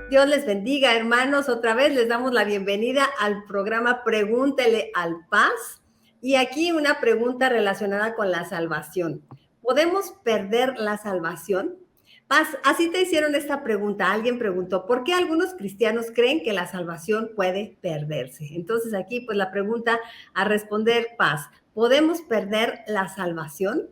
Dios les bendiga, hermanos. Otra vez les damos la bienvenida al programa Pregúntele al Paz. Y aquí una pregunta relacionada con la salvación. ¿Podemos perder la salvación? Paz, así te hicieron esta pregunta. Alguien preguntó, ¿por qué algunos cristianos creen que la salvación puede perderse? Entonces aquí pues la pregunta a responder, Paz, ¿podemos perder la salvación?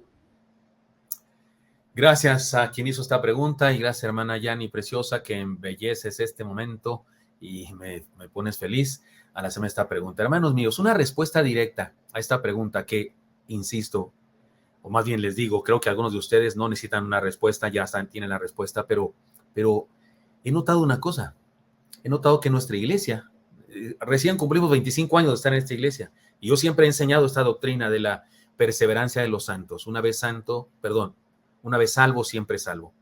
Gracias a quien hizo esta pregunta y gracias, hermana Yani Preciosa, que embelleces este momento y me pones feliz al hacerme esta pregunta. Hermanos míos, una respuesta directa a esta pregunta que, insisto, o más bien les digo, creo que algunos de ustedes no necesitan una respuesta, ya tienen la respuesta, pero he notado una cosa. He notado que nuestra iglesia, recién cumplimos 25 años de estar en esta iglesia, y yo siempre he enseñado esta doctrina de la perseverancia de los santos. Una vez salvo, siempre salvo.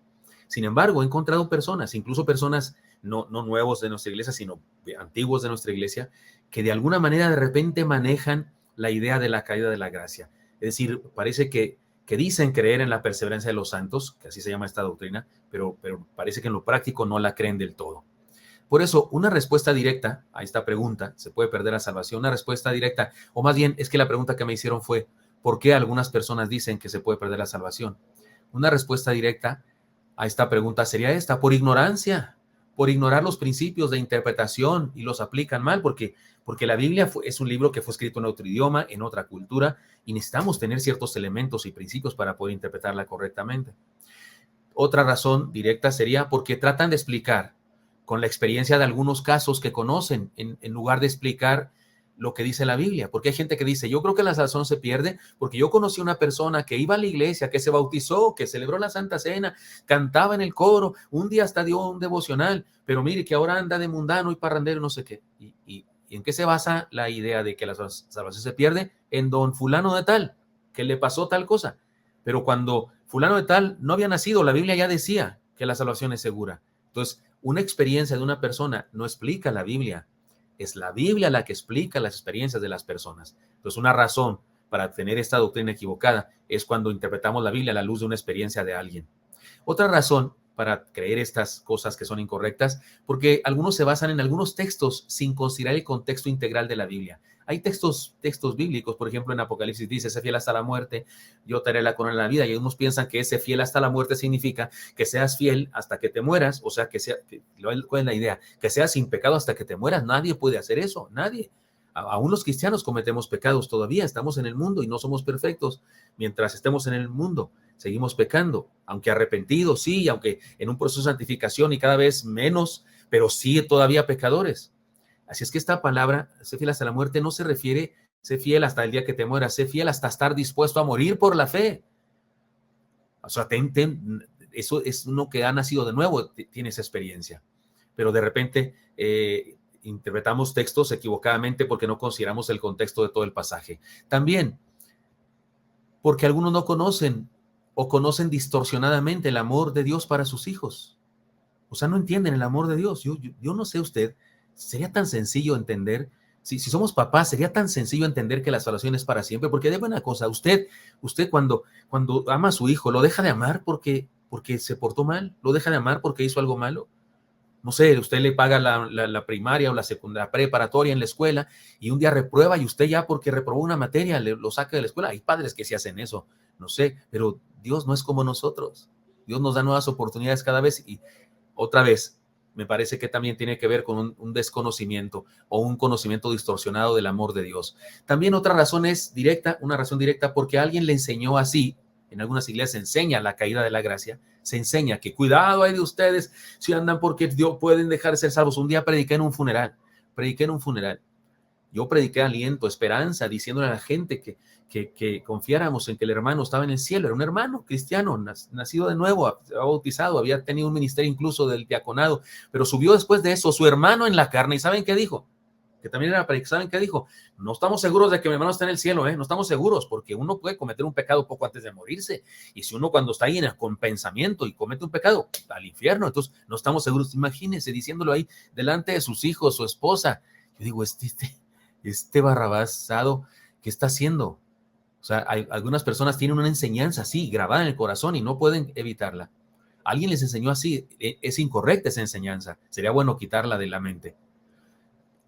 Sin embargo, he encontrado personas, incluso personas no nuevos de nuestra iglesia, sino antiguos de nuestra iglesia, que de alguna manera de repente manejan la idea de la caída de la gracia. Es decir, parece que dicen creer en la perseverancia de los santos, que así se llama esta doctrina, pero parece que en lo práctico no la creen del todo. Por eso, una respuesta directa a esta pregunta, ¿se puede perder la salvación? Una respuesta directa, o más bien es que la pregunta que me hicieron fue, ¿por qué algunas personas dicen que se puede perder la salvación? Una respuesta directa a esta pregunta sería esta: por ignorancia, por ignorar los principios de interpretación y los aplican mal, porque la Biblia es un libro que fue escrito en otro idioma, en otra cultura, y necesitamos tener ciertos elementos y principios para poder interpretarla correctamente. Otra razón directa sería porque tratan de explicar con la experiencia de algunos casos que conocen, en lugar de explicar lo que dice la Biblia. Porque hay gente que dice, yo creo que la salvación se pierde porque yo conocí a una persona que iba a la iglesia, que se bautizó, que celebró la Santa Cena, cantaba en el coro, un día hasta dio un devocional, pero mire que ahora anda de mundano y parrandero, no sé qué. ¿Y en qué se basa la idea de que la salvación se pierde? En don fulano de tal, que le pasó tal cosa. Pero cuando fulano de tal no había nacido, la Biblia ya decía que la salvación es segura. Entonces, una experiencia de una persona no explica la Biblia. Es la Biblia la que explica las experiencias de las personas. Entonces, una razón para tener esta doctrina equivocada es cuando interpretamos la Biblia a la luz de una experiencia de alguien. Otra razón para creer estas cosas que son incorrectas, porque algunos se basan en algunos textos sin considerar el contexto integral de la Biblia. Hay textos bíblicos, por ejemplo, en Apocalipsis dice, sé fiel hasta la muerte, yo te haré la corona de la vida, y algunos piensan que ese fiel hasta la muerte significa que seas fiel hasta que te mueras, o sea, ¿cuál es la idea? Que seas sin pecado hasta que te mueras. Nadie puede hacer eso, nadie. Aún los cristianos cometemos pecados todavía, estamos en el mundo y no somos perfectos. Mientras estemos en el mundo, seguimos pecando, aunque arrepentidos, sí, aunque en un proceso de santificación y cada vez menos, pero sí todavía pecadores. Así es que esta palabra, sé fiel hasta la muerte, no se refiere, sé fiel hasta el día que te mueras, sé fiel hasta estar dispuesto a morir por la fe. O sea, eso es uno que ha nacido de nuevo, tiene esa experiencia. Pero de repente interpretamos textos equivocadamente porque no consideramos el contexto de todo el pasaje. También porque algunos no conocen o conocen distorsionadamente el amor de Dios para sus hijos. O sea, no entienden el amor de Dios. Yo no sé usted, sería tan sencillo entender, si somos papás, sería tan sencillo entender que la salvación es para siempre, porque de buena cosa, usted cuando ama a su hijo, ¿lo deja de amar porque se portó mal? ¿Lo deja de amar porque hizo algo malo? No sé, usted le paga la primaria o la secundaria, preparatoria en la escuela y un día reprueba y usted ya porque reprobó una materia lo saca de la escuela. Hay padres que sí hacen eso, no sé, pero Dios no es como nosotros. Dios nos da nuevas oportunidades cada vez y otra vez, me parece que también tiene que ver con un desconocimiento o un conocimiento distorsionado del amor de Dios. También otra razón es directa, una razón directa porque alguien le enseñó así. En algunas iglesias se enseña la caída de la gracia, se enseña que cuidado hay de ustedes si andan porque Dios pueden dejar de ser salvos. Un día prediqué en un funeral. Yo prediqué aliento, esperanza, diciéndole a la gente que confiáramos en que el hermano estaba en el cielo. Era un hermano cristiano, nacido de nuevo, bautizado, había tenido un ministerio incluso del diaconado, pero subió después de eso su hermano en la carne. ¿Y saben qué dijo? Que también era para que saben qué dijo. No estamos seguros de que mi hermano está en el cielo, no estamos seguros, porque uno puede cometer un pecado poco antes de morirse, y si uno cuando está ahí con pensamiento y comete un pecado, al infierno. Entonces no estamos seguros. Imagínense diciéndolo ahí delante de sus hijos, su esposa. Yo digo, este barrabasado, ¿qué está haciendo? O sea, algunas personas tienen una enseñanza así, grabada en el corazón y no pueden evitarla. Alguien les enseñó así. Es incorrecta esa enseñanza. Sería bueno quitarla de la mente.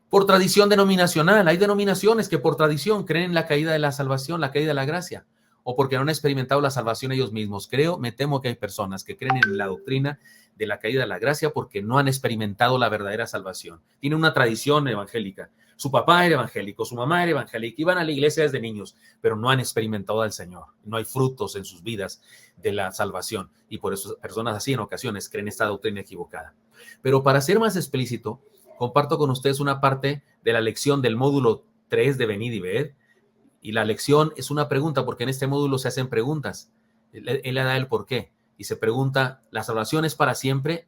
Por tradición denominacional. Hay denominaciones que por tradición creen en la caída de la salvación, la caída de la gracia, o porque no han experimentado la salvación ellos mismos. Me temo que hay personas que creen en la doctrina de la caída de la gracia porque no han experimentado la verdadera salvación. Tienen una tradición evangélica. Su papá era evangélico, su mamá era evangélica, iban a la iglesia desde niños, pero no han experimentado al Señor. No hay frutos en sus vidas de la salvación. Y por eso personas así en ocasiones creen esta doctrina equivocada. Pero para ser más explícito, comparto con ustedes una parte de la lección del módulo 3 de Venid y Ved. Y la lección es una pregunta, porque en este módulo se hacen preguntas. Él le da el por qué. Y se pregunta, ¿la salvación es para siempre?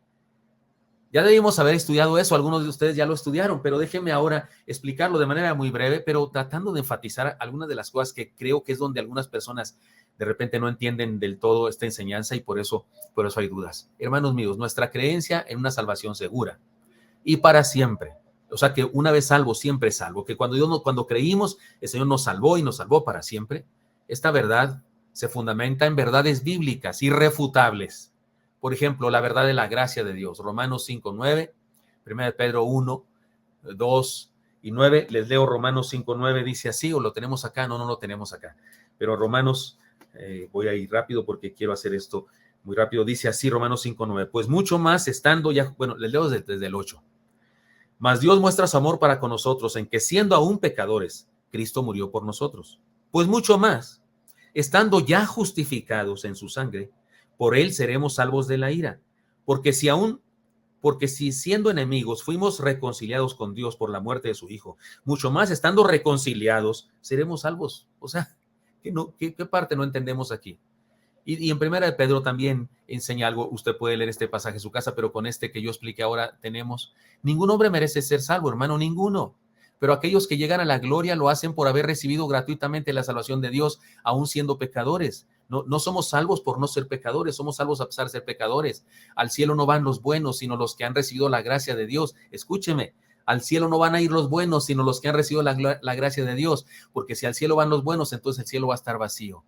Ya debimos haber estudiado eso, algunos de ustedes ya lo estudiaron, pero déjenme ahora explicarlo de manera muy breve, pero tratando de enfatizar algunas de las cosas que creo que es donde algunas personas de repente no entienden del todo esta enseñanza y por eso hay dudas. Hermanos míos, nuestra creencia en una salvación segura y para siempre. O sea, que una vez salvo, siempre salvo. Que cuando creímos, el Señor nos salvó y nos salvó para siempre. Esta verdad se fundamenta en verdades bíblicas irrefutables. Por ejemplo, la verdad de la gracia de Dios. Romanos 5:9, 1 Pedro 1, 2 y 9. Les leo Romanos 5:9, dice así, o lo tenemos acá, no lo tenemos acá. Pero Romanos, voy a ir rápido porque quiero hacer esto muy rápido. Dice así Romanos 5:9. Pues mucho más estando ya, bueno, les leo desde el 8. Mas Dios muestra su amor para con nosotros en que siendo aún pecadores, Cristo murió por nosotros. Pues mucho más, estando ya justificados en su sangre, por él seremos salvos de la ira. Porque si siendo enemigos fuimos reconciliados con Dios por la muerte de su Hijo, mucho más estando reconciliados, seremos salvos. O sea, ¿qué parte no entendemos aquí? Y en Primera de Pedro también enseña algo. Usted puede leer este pasaje en su casa, pero con este que yo expliqué ahora tenemos, ningún hombre merece ser salvo, hermano, ninguno. Pero aquellos que llegan a la gloria lo hacen por haber recibido gratuitamente la salvación de Dios, aún siendo pecadores. No somos salvos por no ser pecadores, somos salvos a pesar de ser pecadores. Al cielo no van los buenos, sino los que han recibido la gracia de Dios. Escúcheme, al cielo no van a ir los buenos, sino los que han recibido la gracia de Dios, porque si al cielo van los buenos, entonces el cielo va a estar vacío.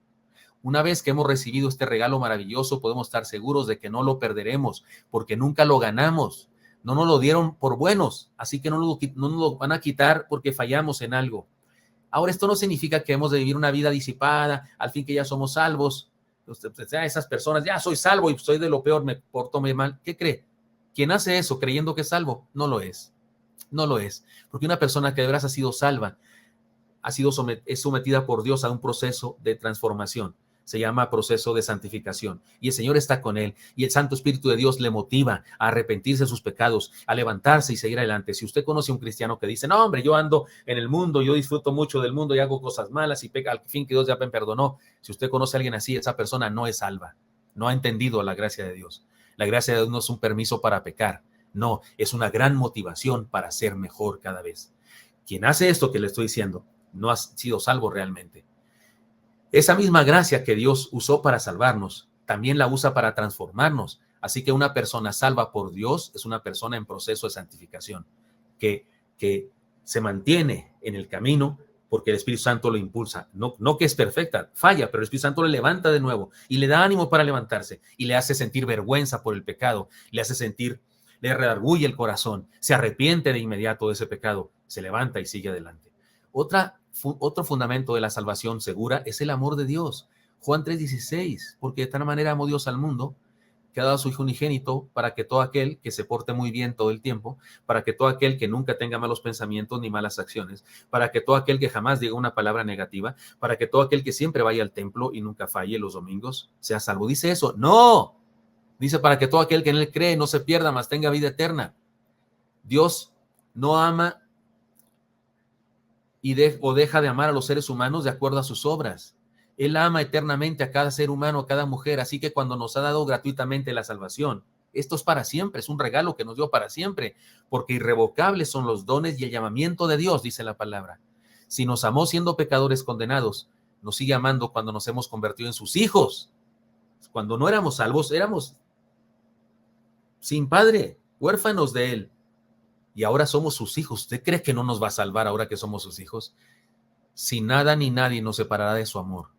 Una vez que hemos recibido este regalo maravilloso, podemos estar seguros de que no lo perderemos, porque nunca lo ganamos. No nos lo dieron por buenos, así que no nos lo van a quitar porque fallamos en algo. Ahora, esto no significa que hemos de vivir una vida disipada, al fin que ya somos salvos. Esas personas, ya soy salvo y soy de lo peor, me porto muy mal. ¿Qué cree? Quien hace eso creyendo que es salvo, no lo es. No lo es. Porque una persona que de veras ha sido salva, es sometida por Dios a un proceso de transformación. Se llama proceso de santificación y el Señor está con él y el Santo Espíritu de Dios le motiva a arrepentirse de sus pecados, a levantarse y seguir adelante. Si usted conoce a un cristiano que dice, no hombre, yo ando en el mundo, yo disfruto mucho del mundo y hago cosas malas y peca, al fin que Dios ya me perdonó. Si usted conoce a alguien así, esa persona no es salva, no ha entendido la gracia de Dios. La gracia de Dios no es un permiso para pecar, no, es una gran motivación para ser mejor cada vez. Quien hace esto que le estoy diciendo no ha sido salvo realmente. Esa misma gracia que Dios usó para salvarnos, también la usa para transformarnos. Así que una persona salva por Dios es una persona en proceso de santificación, que se mantiene en el camino porque el Espíritu Santo lo impulsa. No que es perfecta, falla, pero el Espíritu Santo le levanta de nuevo y le da ánimo para levantarse y le hace sentir vergüenza por el pecado, le redarguye el corazón, se arrepiente de inmediato de ese pecado, se levanta y sigue adelante. Otro fundamento de la salvación segura es el amor de Dios. Juan 3:16, porque de tal manera amó Dios al mundo, que ha dado a su Hijo unigénito, para que todo aquel que se porte muy bien todo el tiempo, para que todo aquel que nunca tenga malos pensamientos ni malas acciones, para que todo aquel que jamás diga una palabra negativa, para que todo aquel que siempre vaya al templo y nunca falle los domingos, sea salvo. ¿Dice eso? ¡No! Dice para que todo aquel que en él cree no se pierda, mas tenga vida eterna. Dios no ama o deja de amar a los seres humanos de acuerdo a sus obras. Él ama eternamente a cada ser humano, a cada mujer, así que cuando nos ha dado gratuitamente la salvación, esto es para siempre, es un regalo que nos dio para siempre, porque irrevocables son los dones y el llamamiento de Dios, dice la palabra. Si nos amó siendo pecadores condenados, nos sigue amando cuando nos hemos convertido en sus hijos. Cuando no éramos salvos, éramos sin padre, huérfanos de él. Y ahora somos sus hijos. ¿Usted cree que no nos va a salvar ahora que somos sus hijos? Si nada ni nadie nos separará de su amor.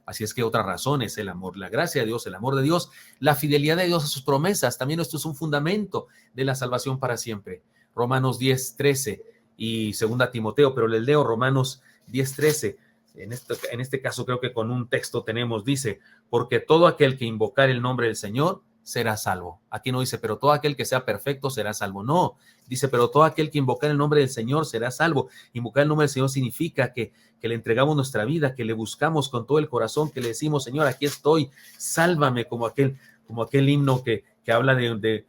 Así es que otra razón es el amor, la gracia de Dios, el amor de Dios, la fidelidad de Dios a sus promesas. También esto es un fundamento de la salvación para siempre. Romanos 10:13 y 2 Timoteo, pero les leo Romanos 10:13. En este caso creo que con un texto tenemos, dice, porque todo aquel que invocar el nombre del Señor será salvo. Aquí no dice, pero todo aquel que sea perfecto será salvo. No, dice, pero todo aquel que invocar el nombre del Señor será salvo. Invocar el nombre del Señor significa que le entregamos nuestra vida, que le buscamos con todo el corazón, que le decimos, Señor, aquí estoy, sálvame, como aquel himno que habla de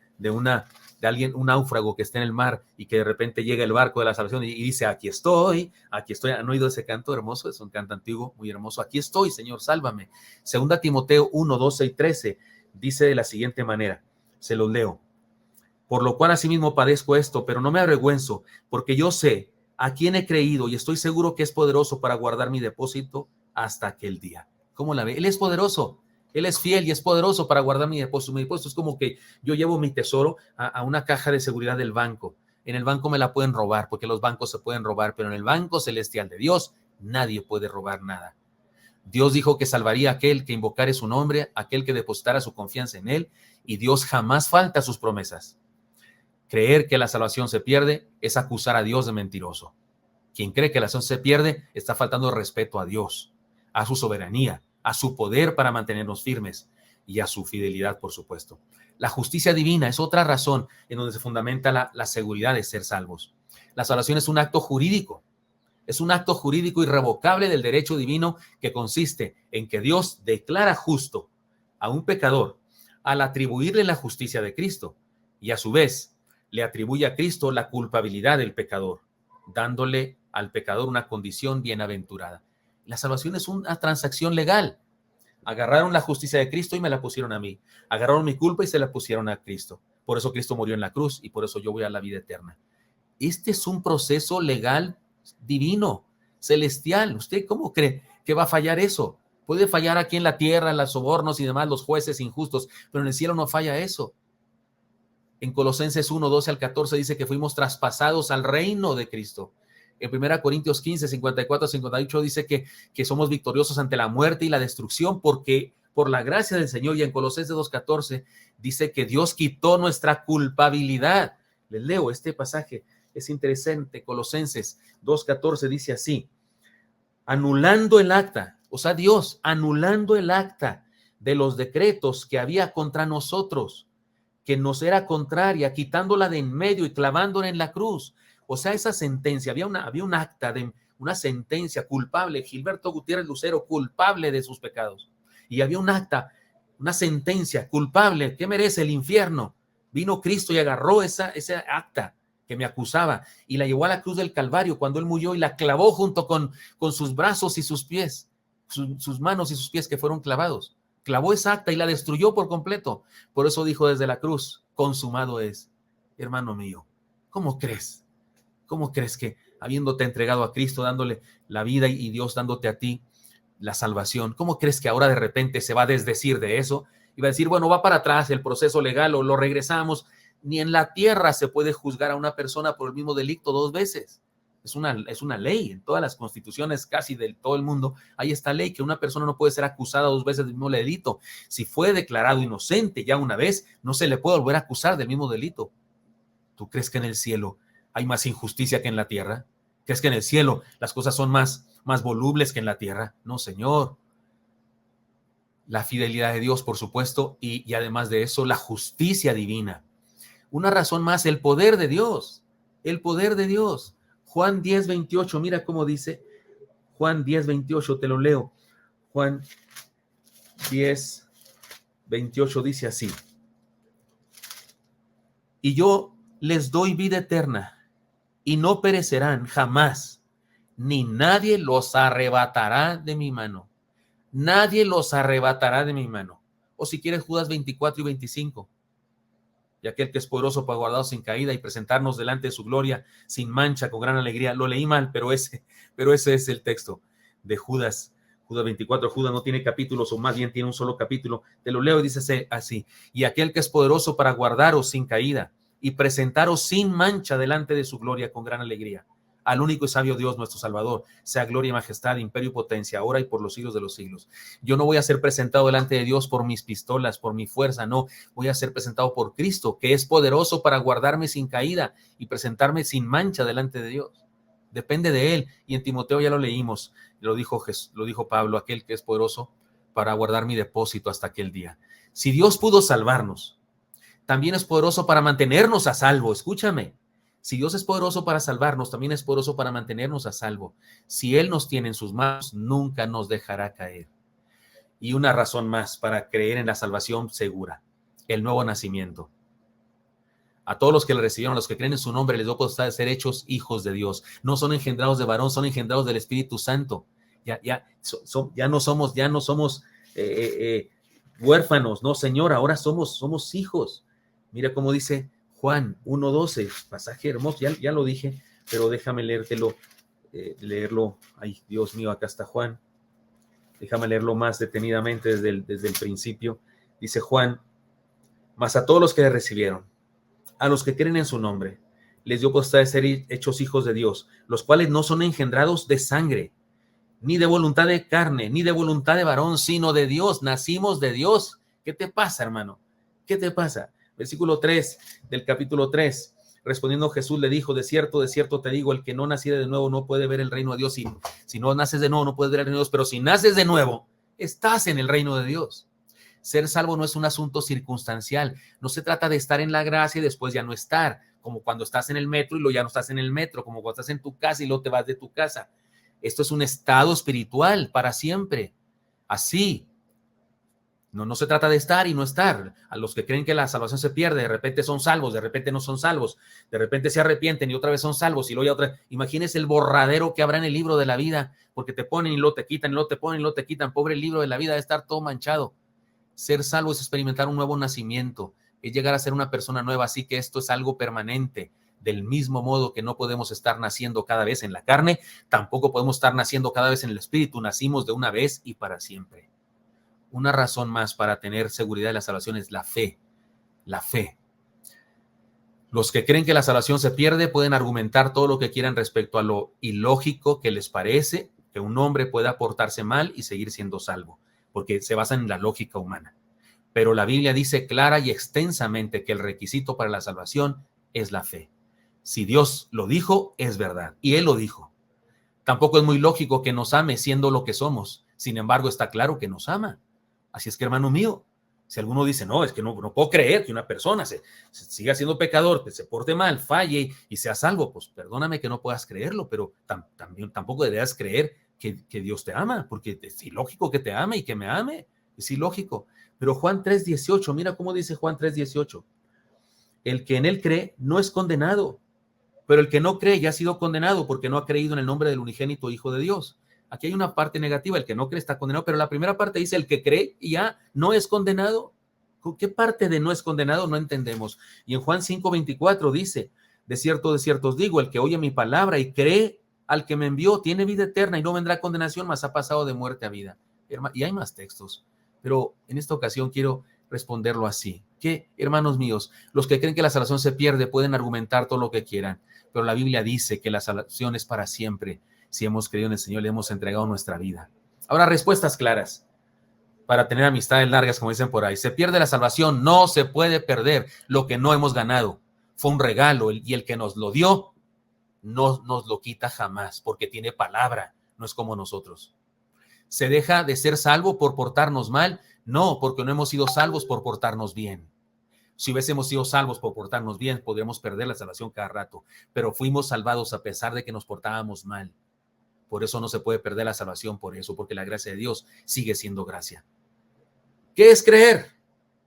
alguien, un náufrago que está en el mar y que de repente llega el barco de la salvación y dice, aquí estoy. ¿Han oído ese canto hermoso? Es un canto antiguo, muy hermoso. Aquí estoy, Señor, sálvame. 2 Timoteo 1:12 y 13 dice de la siguiente manera, se los leo. Por lo cual asimismo padezco esto, pero no me avergüenzo, porque yo sé a quién he creído y estoy seguro que es poderoso para guardar mi depósito hasta aquel día. ¿Cómo la ve? Él es poderoso. Él es fiel y es poderoso para guardar mi depósito. Mi depósito es como que yo llevo mi tesoro a una caja de seguridad del banco. En el banco me la pueden robar, porque los bancos se pueden robar, pero en el banco celestial de Dios nadie puede robar nada. Dios dijo que salvaría a aquel que invocare su nombre, aquel que depositara su confianza en él, y Dios jamás falta a sus promesas. Creer que la salvación se pierde es acusar a Dios de mentiroso. Quien cree que la salvación se pierde está faltando respeto a Dios, a su soberanía, a su poder para mantenernos firmes y a su fidelidad, por supuesto. La justicia divina es otra razón en donde se fundamenta la seguridad de ser salvos. La salvación es un acto jurídico. Es un acto jurídico irrevocable del derecho divino que consiste en que Dios declara justo a un pecador al atribuirle la justicia de Cristo y a su vez le atribuye a Cristo la culpabilidad del pecador, dándole al pecador una condición bienaventurada. La salvación es una transacción legal. Agarraron la justicia de Cristo y me la pusieron a mí. Agarraron mi culpa y se la pusieron a Cristo. Por eso Cristo murió en la cruz y por eso yo voy a la vida eterna. Este es un proceso legal divino, celestial. ¿Usted cómo cree que va a fallar eso? Puede fallar aquí en la tierra, los sobornos y demás, los jueces injustos, pero en el cielo no falla eso. En Colosenses 1:12 al 14 dice que fuimos traspasados al reino de Cristo. En 1 Corintios 15, 54 a 58 dice que somos victoriosos ante la muerte y la destrucción porque por la gracia del Señor. Y en Colosenses 2:14 dice que Dios quitó nuestra culpabilidad. Les leo este pasaje. Es interesante, Colosenses 2:14 dice así, anulando el acta, o sea, Dios anulando el acta de los decretos que había contra nosotros, que nos era contraria, quitándola de en medio y clavándola en la cruz. O sea, esa sentencia, había un acta de una sentencia culpable, Gilberto Gutiérrez Lucero, culpable de sus pecados. Y había un acta, una sentencia culpable, ¿qué merece el infierno? Vino Cristo y agarró esa acta que me acusaba y la llevó a la cruz del Calvario cuando él murió y la clavó junto con sus brazos y sus pies, sus manos y sus pies que fueron clavados. Clavó esa acta y la destruyó por completo. Por eso dijo desde la cruz, consumado es. Hermano mío, ¿cómo crees? ¿Cómo crees que habiéndote entregado a Cristo, dándole la vida y Dios dándote a ti la salvación, cómo crees que ahora de repente se va a desdecir de eso y va a decir, bueno, va para atrás el proceso legal o lo regresamos? Ni en la tierra se puede juzgar a una persona por el mismo delito dos veces. Es una ley en todas las constituciones casi de todo el mundo. Hay esta ley que una persona no puede ser acusada dos veces del mismo delito. Si fue declarado inocente ya una vez, no se le puede volver a acusar del mismo delito. ¿Tú crees que en el cielo hay más injusticia que en la tierra? ¿Crees que en el cielo las cosas son más volubles que en la tierra? No, Señor. La fidelidad de Dios, por supuesto, y además de eso, la justicia divina. Una razón más, el poder de Dios. El poder de Dios. Juan 10:28, mira cómo dice. Juan 10:28, te lo leo. Juan 10:28 dice así. Y yo les doy vida eterna, y no perecerán jamás, ni nadie los arrebatará de mi mano. Nadie los arrebatará de mi mano. O si quieres, Judas 24:25. Y aquel que es poderoso para guardarnos sin caída y presentarnos delante de su gloria sin mancha, con gran alegría. Lo leí mal, pero ese es el texto de Judas 24. Judas no tiene capítulos, o más bien tiene un solo capítulo. Te lo leo y dice así. Y aquel que es poderoso para guardaros sin caída y presentaros sin mancha delante de su gloria con gran alegría. al único y sabio Dios, nuestro Salvador, sea gloria y majestad, imperio y potencia, ahora y por los siglos de los siglos. Yo no voy a ser presentado delante de Dios por mis pistolas, por mi fuerza, no, voy a ser presentado por Cristo, que es poderoso para guardarme sin caída y presentarme sin mancha delante de Dios. Depende de Él, y en Timoteo ya lo leímos, lo dijo Pablo, aquel que es poderoso para guardar mi depósito hasta aquel día. Si Dios pudo salvarnos, también es poderoso para mantenernos a salvo. Escúchame. Si Dios es poderoso para salvarnos, también es poderoso para mantenernos a salvo. Si Él nos tiene en sus manos, nunca nos dejará caer. Y una razón más para creer en la salvación segura, el nuevo nacimiento. A todos los que le recibieron, a los que creen en su nombre, les dio potestad de ser hechos hijos de Dios. No son engendrados de varón, son engendrados del Espíritu Santo. Ya no somos huérfanos, no, Señor, ahora somos hijos. Mira cómo dice Juan 1:12, pasaje hermoso, ya lo dije, pero déjame leerlo. Ay, Dios mío, acá está Juan. Déjame leerlo más detenidamente desde el principio. Dice Juan: mas a todos los que le recibieron, a los que creen en su nombre, les dio potestad de ser hechos hijos de Dios, los cuales no son engendrados de sangre, ni de voluntad de carne, ni de voluntad de varón, sino de Dios. Nacimos de Dios. ¿Qué te pasa, hermano? ¿Qué te pasa? Versículo 3 del capítulo 3. Respondiendo Jesús le dijo: de cierto te digo, el que no naciere de nuevo no puede ver el reino de Dios. Si no naces de nuevo, no puedes ver el reino de Dios. Pero si naces de nuevo, estás en el reino de Dios. Ser salvo no es un asunto circunstancial. No se trata de estar en la gracia y después ya no estar. Como cuando estás en el metro y luego ya no estás en el metro. Como cuando estás en tu casa y luego te vas de tu casa. Esto es un estado espiritual para siempre. Así. No se trata de estar y no estar. A los que creen que la salvación se pierde, de repente son salvos, de repente no son salvos, de repente se arrepienten y otra vez son salvos y luego ya otra. Imagínense el borradero que habrá en el libro de la vida, porque te ponen y luego te quitan, y luego te ponen y luego te quitan. Pobre libro de la vida, de estar todo manchado. Ser salvo es experimentar un nuevo nacimiento, es llegar a ser una persona nueva, así que esto es algo permanente. Del mismo modo que no podemos estar naciendo cada vez en la carne, tampoco podemos estar naciendo cada vez en el espíritu. Nacimos de una vez y para siempre. Una razón más para tener seguridad de la salvación es la fe. La fe. Los que creen que la salvación se pierde pueden argumentar todo lo que quieran respecto a lo ilógico que les parece que un hombre pueda portarse mal y seguir siendo salvo, porque se basan en la lógica humana. Pero la Biblia dice clara y extensamente que el requisito para la salvación es la fe. Si Dios lo dijo, es verdad. Y Él lo dijo. Tampoco es muy lógico que nos ame siendo lo que somos. Sin embargo, está claro que nos ama. Así es que, hermano mío, si alguno dice, no, es que no puedo creer que una persona se siga siendo pecador, que se porte mal, falle y sea salvo, pues perdóname que no puedas creerlo, pero tampoco deberías creer que Dios te ama, porque es ilógico que te ame y que me ame. Es ilógico. Pero Juan 3:18, mira cómo dice Juan 3:18. El que en él cree no es condenado, pero el que no cree ya ha sido condenado porque no ha creído en el nombre del unigénito Hijo de Dios. Aquí hay una parte negativa, el que no cree está condenado, pero la primera parte dice el que cree y ya no es condenado. ¿Qué parte de no es condenado? No entendemos. Y en Juan 5:24 dice: de cierto os digo, el que oye mi palabra y cree al que me envió tiene vida eterna y no vendrá condenación, mas ha pasado de muerte a vida. Y hay más textos, pero en esta ocasión quiero responderlo así. Que, hermanos míos, los que creen que la salvación se pierde pueden argumentar todo lo que quieran, pero la Biblia dice que la salvación es para siempre. Si hemos creído en el Señor, le hemos entregado nuestra vida. Ahora, respuestas claras para tener amistades largas, como dicen por ahí. ¿Se pierde la salvación? No se puede perder lo que no hemos ganado. Fue un regalo y el que nos lo dio no nos lo quita jamás, porque tiene palabra, no es como nosotros. ¿Se deja de ser salvo por portarnos mal? No, porque no hemos sido salvos por portarnos bien. Si hubiésemos sido salvos por portarnos bien, podríamos perder la salvación cada rato, pero fuimos salvados a pesar de que nos portábamos mal. Por eso no se puede perder la salvación, por eso, porque la gracia de Dios sigue siendo gracia. ¿Qué es creer?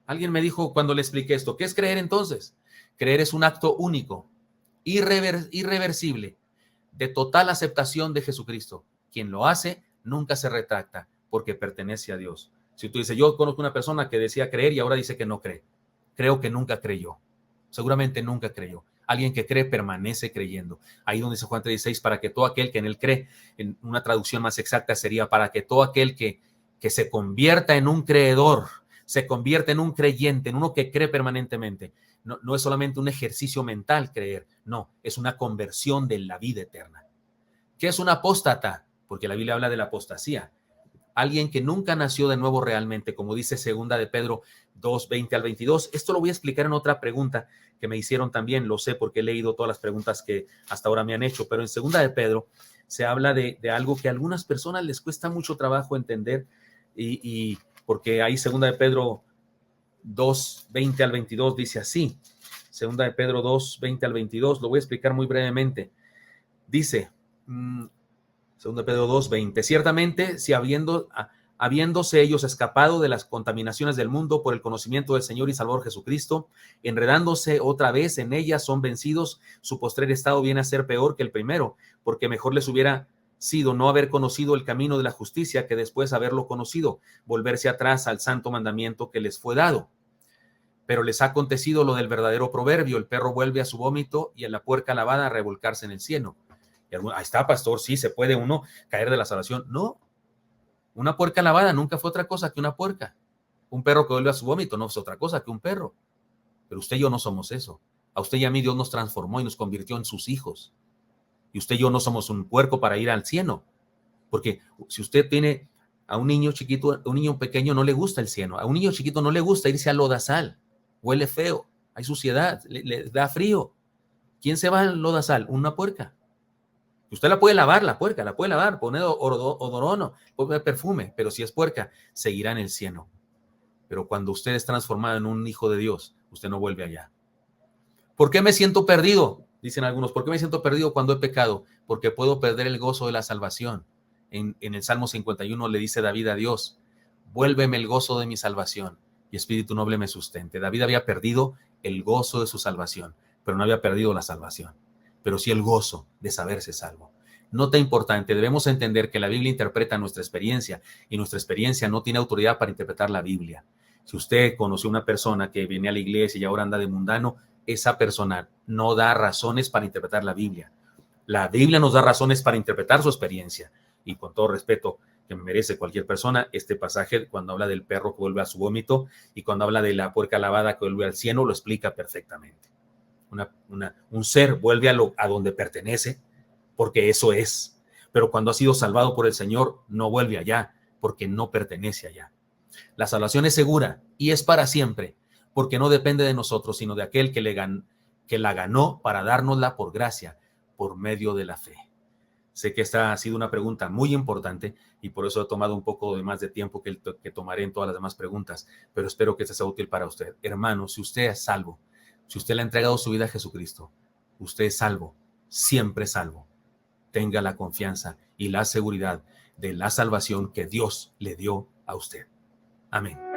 Alguien me dijo cuando le expliqué esto, ¿qué es creer entonces? Creer es un acto único, irreversible, de total aceptación de Jesucristo. Quien lo hace nunca se retracta porque pertenece a Dios. Si tú dices, yo conozco una persona que decía creer y ahora dice que no cree. Creo que nunca creyó. Seguramente nunca creyó. Alguien que cree permanece creyendo. Ahí donde dice Juan 3:16, para que todo aquel que en él cree, en una traducción más exacta sería para que todo aquel que se convierta en un creedor, se convierta en un creyente, en uno que cree permanentemente. No es solamente un ejercicio mental creer, no, es una conversión de la vida eterna. ¿Qué es un apóstata? Porque la Biblia habla de la apostasía. Alguien que nunca nació de nuevo realmente, como dice segunda de Pedro 2, 20 al 22. Esto lo voy a explicar en otra pregunta que me hicieron también, lo sé porque he leído todas las preguntas que hasta ahora me han hecho, pero en segunda de Pedro se habla de algo que a algunas personas les cuesta mucho trabajo entender y porque ahí segunda de Pedro 2, 20 al 22 dice así, segunda de Pedro 2, 20 al 22, lo voy a explicar muy brevemente. Dice, segunda de Pedro 2, 20, ciertamente si habiéndose ellos escapado de las contaminaciones del mundo por el conocimiento del Señor y Salvador Jesucristo, enredándose otra vez en ellas, son vencidos, su postrer estado viene a ser peor que el primero, porque mejor les hubiera sido no haber conocido el camino de la justicia que después haberlo conocido, volverse atrás al santo mandamiento que les fue dado. Pero les ha acontecido lo del verdadero proverbio, el perro vuelve a su vómito y a la puerca lavada a revolcarse en el cieno. Y ahí está, pastor, sí, se puede uno caer de la salvación. No, una puerca lavada nunca fue otra cosa que una puerca. Un perro que vuelve a su vómito no es otra cosa que un perro. Pero usted y yo no somos eso. A usted y a mí Dios nos transformó y nos convirtió en sus hijos. Y usted y yo no somos un puerco para ir al cielo. Porque si usted tiene a un niño chiquito, a un niño pequeño no le gusta el cielo. A un niño chiquito no le gusta irse al lodazal. Huele feo, hay suciedad, le da frío. ¿Quién se va al lodazal? Una puerca. Usted la puede lavar, la puerca, la puede lavar, poner odorono, poner perfume, pero si es puerca, seguirá en el cielo. Pero cuando usted es transformado en un hijo de Dios, usted no vuelve allá. ¿Por qué me siento perdido? Dicen algunos, ¿por qué me siento perdido cuando he pecado? Porque puedo perder el gozo de la salvación. En el Salmo 51 le dice David a Dios, vuélveme el gozo de mi salvación y espíritu noble me sustente. David había perdido el gozo de su salvación, pero no había perdido la salvación, pero sí el gozo de saberse salvo. Nota importante, debemos entender que la Biblia interpreta nuestra experiencia y nuestra experiencia no tiene autoridad para interpretar la Biblia. Si usted conoció a una persona que viene a la iglesia y ahora anda de mundano, esa persona no da razones para interpretar la Biblia. La Biblia nos da razones para interpretar su experiencia. Y con todo respeto que me merece cualquier persona, este pasaje, cuando habla del perro que vuelve a su vómito y cuando habla de la puerca lavada que vuelve al cieno, lo explica perfectamente. Un ser vuelve a donde pertenece, porque eso es. Pero cuando ha sido salvado por el Señor, no vuelve allá, porque no pertenece allá. La salvación es segura y es para siempre, porque no depende de nosotros, sino de aquel que la ganó para dárnosla por gracia, por medio de la fe. Sé que esta ha sido una pregunta muy importante y por eso he tomado un poco de más de tiempo que tomaré en todas las demás preguntas, pero espero que esta sea útil para usted. Hermano, si usted es salvo, si usted le ha entregado su vida a Jesucristo, usted es salvo, siempre salvo. Tenga la confianza y la seguridad de la salvación que Dios le dio a usted. Amén.